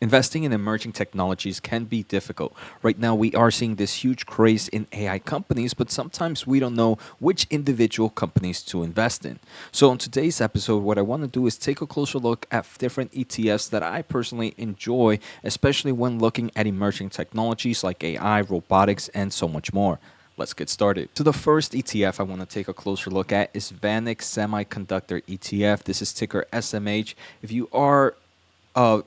Investing in emerging technologies can be difficult. Right now, we are seeing this huge craze in AI companies, but sometimes we don't know which individual companies to invest in. So, in today's episode, what I want to do is take a closer look at different ETFs that I personally enjoy, especially when looking at emerging technologies like AI, robotics, and so much more. Let's get started. So the first ETF I want to take a closer look at is VanEck Semiconductor ETF. This is ticker SMH. If you are uh,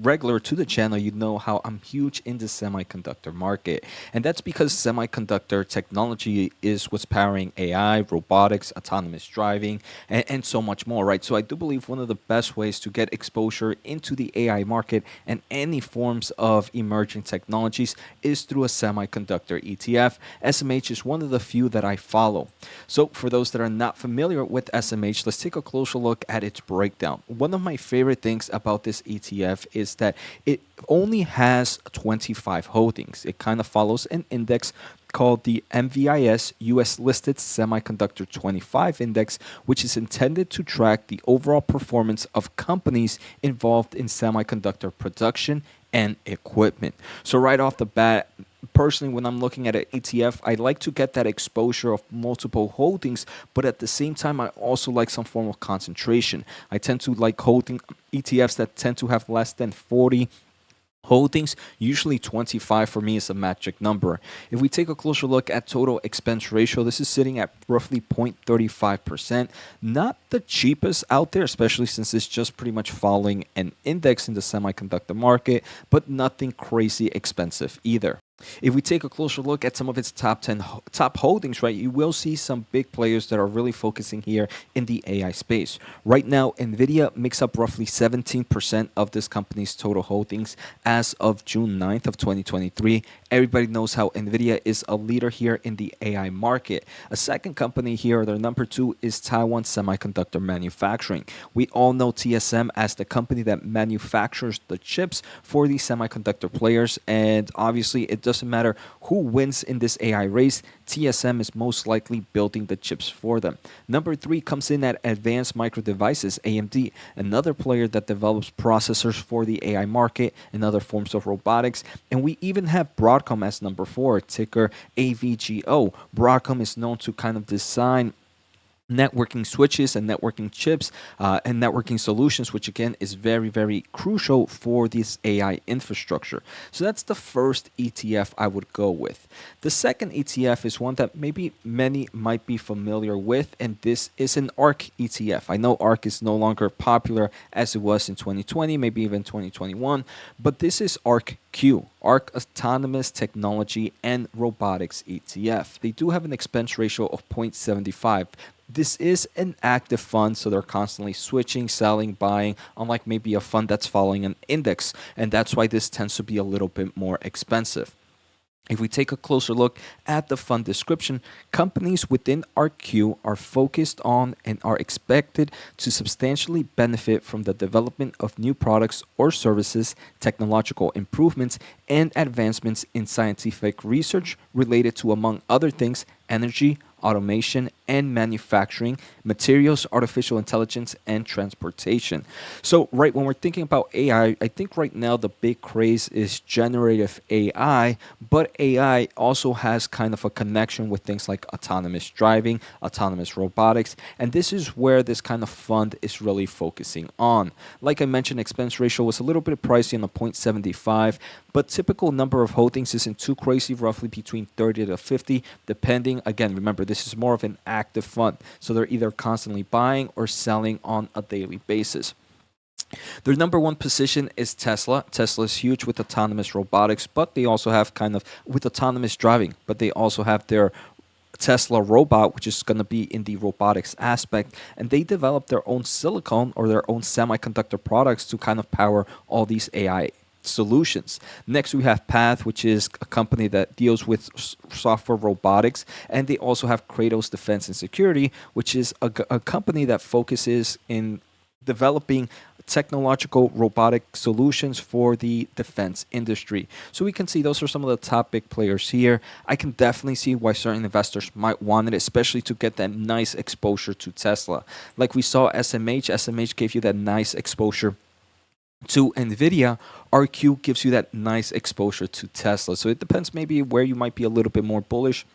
regular to the channel, you know how I'm huge in the semiconductor market. And that's because semiconductor technology is what's powering AI, robotics, autonomous driving, and so much more, right? So I do believe one of the best ways to get exposure into the AI market and any forms of emerging technologies is through a semiconductor ETF. SMH is one of the few that I follow. So for those that are not familiar with SMH, let's take a closer look at its breakdown. One of my favorite things about this ETF is that it only has 25 holdings. It kind of follows an index called the MVIS US Listed Semiconductor 25 Index, which is intended to track the overall performance of companies involved in semiconductor production and equipment. So right off the bat, personally, when I'm looking at an ETF, I like to get that exposure of multiple holdings, but at the same time, I also like some form of concentration. I tend to like holding ETFs that tend to have less than 40 holdings. Usually 25 for me is a magic number. If we take a closer look at total expense ratio, this is sitting at roughly 0.35%. Not the cheapest out there, especially since it's just pretty much following an index in the semiconductor market, but nothing crazy expensive either. If we take a closer look at some of its top holdings, right, you will see some big players that are really focusing here in the AI space. Right now, Nvidia makes up roughly 17% of this company's total holdings as of June 9th of 2023. Everybody knows how Nvidia is a leader here in the AI market. A second company here, their number two, is Taiwan Semiconductor Manufacturing. We all know TSM as the company that manufactures the chips for these semiconductor players, and obviously it doesn't matter who wins in this AI race, TSM is most likely building the chips for them. Number three comes in at Advanced Micro Devices, AMD, another player that develops processors for the AI market and other forms of robotics. And we even have Broadcom as number four, ticker AVGO. Broadcom is known to kind of design networking switches and networking chips and networking solutions, which again is very, very crucial for this AI infrastructure. So that's the first ETF I would go with. The second ETF is one that maybe many might be familiar with, and this is an ARK ETF. I know ARK is no longer popular as it was in 2020, maybe even 2021, but this is ARK-Q, ARK Autonomous Technology and Robotics ETF. They do have an expense ratio of 0.75. This is an active fund, so they're constantly switching, selling, buying, unlike maybe a fund that's following an index. And that's why this tends to be a little bit more expensive. If we take a closer look at the fund description, companies within RQ are focused on and are expected to substantially benefit from the development of new products or services, technological improvements, and advancements in scientific research related to, among other things, energy, automation, and manufacturing, materials, artificial intelligence, and transportation. So, right, when we're thinking about AI, I think right now the big craze is generative AI, but AI also has kind of a connection with things like autonomous driving, autonomous robotics, and this is where this kind of fund is really focusing on. Like I mentioned, expense ratio was a little bit pricey on the 0.75, but typical number of holdings isn't too crazy, roughly between 30 to 50, depending. Again, remember, this is more of an active fund, so they're either constantly buying or selling on a daily basis. Their number one position is Tesla. Tesla is huge with autonomous robotics, but they also have kind of with autonomous driving, but they also have their Tesla robot, which is going to be in the robotics aspect, and they develop their own silicon or their own semiconductor products to kind of power all these AI solutions. Next, we have Path, which is a company that deals with software robotics, and they also have Kratos Defense and Security, which is a company that focuses in developing technological robotic solutions for the defense industry. So we can see those are some of the top big players here. I can definitely see why certain investors might want it, especially to get that nice exposure to Tesla. Like we saw SMH gave you that nice exposure to Nvidia, RQ gives you that nice exposure to Tesla. So it depends maybe where you might be a little bit more bullish.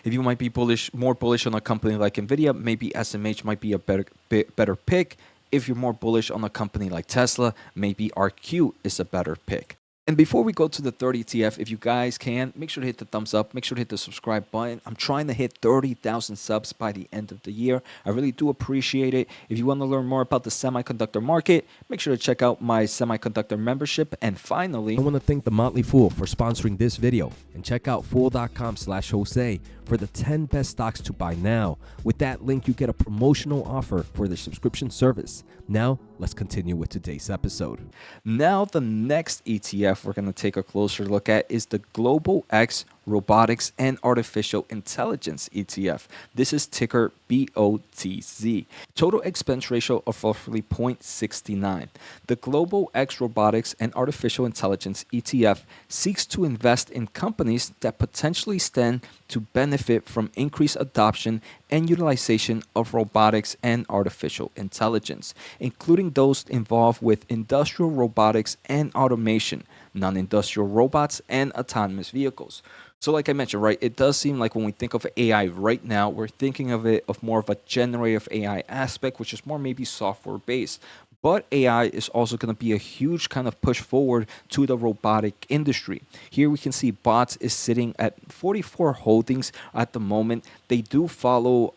If you might be more bullish on a company like Nvidia, maybe SMH might be a better pick. If you're more bullish on a company like Tesla, maybe RQ is a better pick. And before we go to the third ETF, if you guys can, make sure to hit the thumbs up, make sure to hit the subscribe button. I'm trying to hit 30,000 subs by the end of the year. I really do appreciate it. If you want to learn more about the semiconductor market, make sure to check out my semiconductor membership. And finally, I want to thank The Motley Fool for sponsoring this video, and check out fool.com/Jose for the 10 best stocks to buy now. With that link, you get a promotional offer for the subscription service. Now, let's continue with today's episode. now the next ETF we're going to take a closer look at is the Global X Robotics and Artificial Intelligence ETF. This is ticker BOTZ. Total expense ratio of roughly 0.69. The Global X Robotics and Artificial Intelligence ETF seeks to invest in companies that potentially stand to benefit from increased adoption and utilization of robotics and artificial intelligence, including those involved with industrial robotics and automation, non-industrial robots, and autonomous vehicles. So like I mentioned, right, it does seem like when we think of AI right now, we're thinking of it of more of a generative AI aspect, which is more maybe software based. But AI is also going to be a huge kind of push forward to the robotic industry. Here we can see BOTZ is sitting at 44 holdings at the moment. They do follow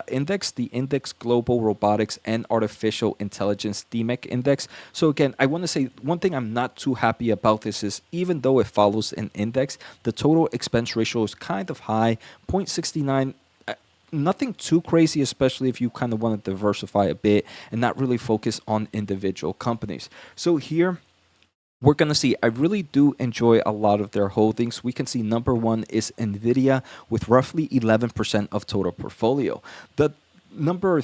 index, the Index Global Robotics and Artificial Intelligence DMEC Index. So again, I want to say one thing I'm not too happy about this is even though it follows an index, the total expense ratio is kind of high, 0.69. Nothing too crazy, especially if you kind of want to diversify a bit and not really focus on individual companies. So here we're going to see, I really do enjoy a lot of their holdings. We can see number one is Nvidia with roughly 11% of total portfolio. The number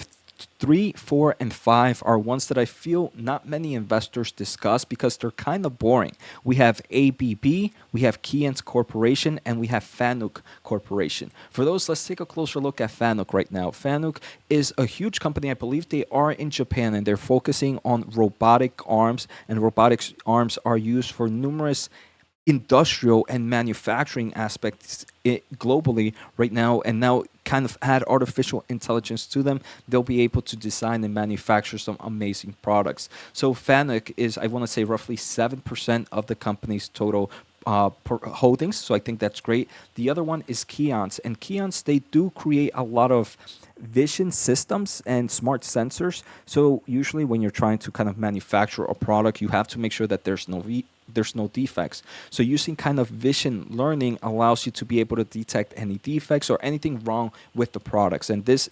3, 4, and 5 are ones that I feel not many investors discuss because they're kind of boring. We have ABB, we have Keyence Corporation, and we have Fanuc Corporation. For those, let's take a closer look at Fanuc right now. Fanuc is a huge company. I believe they are in Japan, and they're focusing on robotic arms, and robotics arms are used for numerous industrial and manufacturing aspects globally right now, and now kind of add artificial intelligence to them, they'll be able to design and manufacture some amazing products. So Fanuc is, I want to say, roughly 7% of the company's total holdings. So I think that's great. The other one is Keyence, and Keyence, they do create a lot of vision systems and smart sensors. So usually when you're trying to kind of manufacture a product, you have to make sure that there's no defects. So using kind of vision learning allows you to be able to detect any defects or anything wrong with the products. And this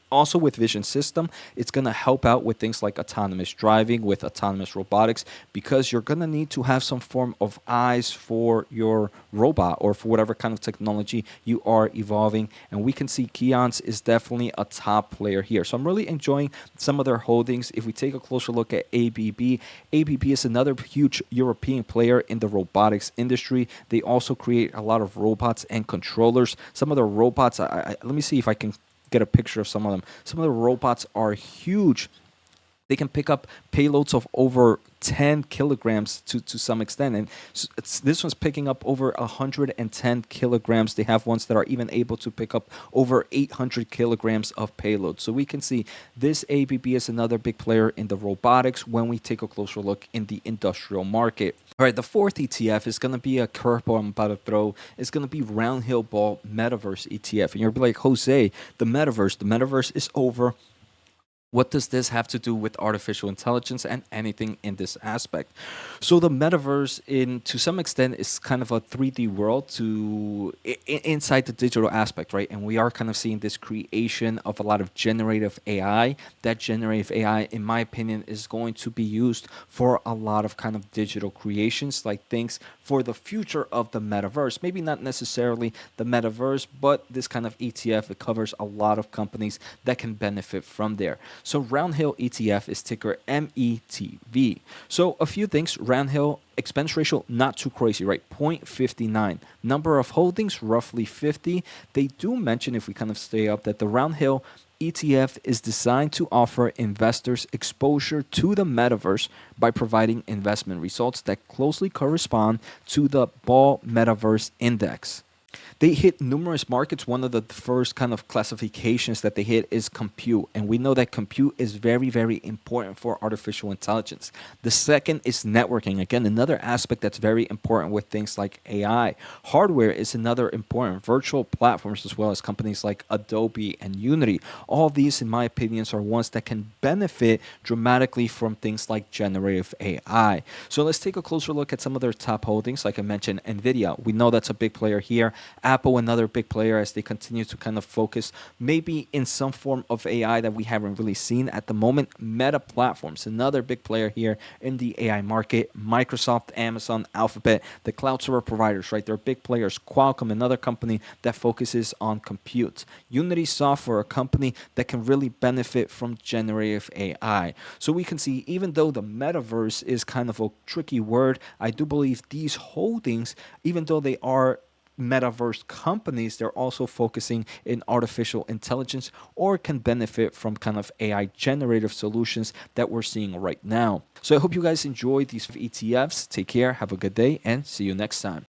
also with vision system, it's going to help out with things like autonomous driving, with autonomous robotics, because you're going to need to have some form of eyes for your robot or for whatever kind of technology you are evolving. And we can see Keyence is definitely a top player here. So I'm really enjoying some of their holdings. If we take a closer look at ABB, ABB is another huge European player in the robotics industry. They also create a lot of robots and controllers. Some of the robots, let me see if I can get a picture of some of them. Some of the robots are huge. They can pick up payloads of over 10 kilograms to some extent. And this one's picking up over 110 kilograms. They have ones that are even able to pick up over 800 kilograms of payload. So we can see this ABB is another big player in the robotics when we take a closer look in the industrial market. All right, the fourth ETF is going to be a curveball I'm about to throw. It's going to be Roundhill Ball Metaverse ETF. And you're like, Jose, the metaverse is over. What does this have to do with artificial intelligence and anything in this aspect? So the metaverse, to some extent, is kind of a 3D world inside the digital aspect, right? And we are kind of seeing this creation of a lot of generative AI. That generative AI, in my opinion, is going to be used for a lot of kind of digital creations, like things for the future of the metaverse. Maybe not necessarily the metaverse, but this kind of ETF, it covers a lot of companies that can benefit from there. So Roundhill ETF is ticker METV. So a few things. Roundhill expense ratio, not too crazy, right? 0.59. Number of holdings, roughly 50. They do mention, if we kind of stay up, that the Roundhill ETF is designed to offer investors exposure to the metaverse by providing investment results that closely correspond to the Ball Metaverse Index. They hit numerous markets. One of the first kind of classifications that they hit is compute. And we know that compute is very, very important for artificial intelligence. The second is networking. Again, another aspect that's very important with things like AI. Hardware is another important. Virtual platforms, as well as companies like Adobe and Unity. All of these, in my opinions, are ones that can benefit dramatically from things like generative AI. So let's take a closer look at some of their top holdings. Like I mentioned, Nvidia. We know that's a big player here. Apple, another big player, as they continue to kind of focus maybe in some form of AI that we haven't really seen at the moment. Meta Platforms, another big player here in the AI market. Microsoft, Amazon, Alphabet, the cloud server providers, right? They're big players. Qualcomm, another company that focuses on compute. Unity Software, a company that can really benefit from generative AI. So we can see, even though the metaverse is kind of a tricky word, I do believe these holdings, even though they are metaverse companies, they're also focusing in artificial intelligence or can benefit from kind of AI generative solutions that we're seeing right now. So I hope you guys enjoyed these ETFs. Take care, have a good day, and see you next time.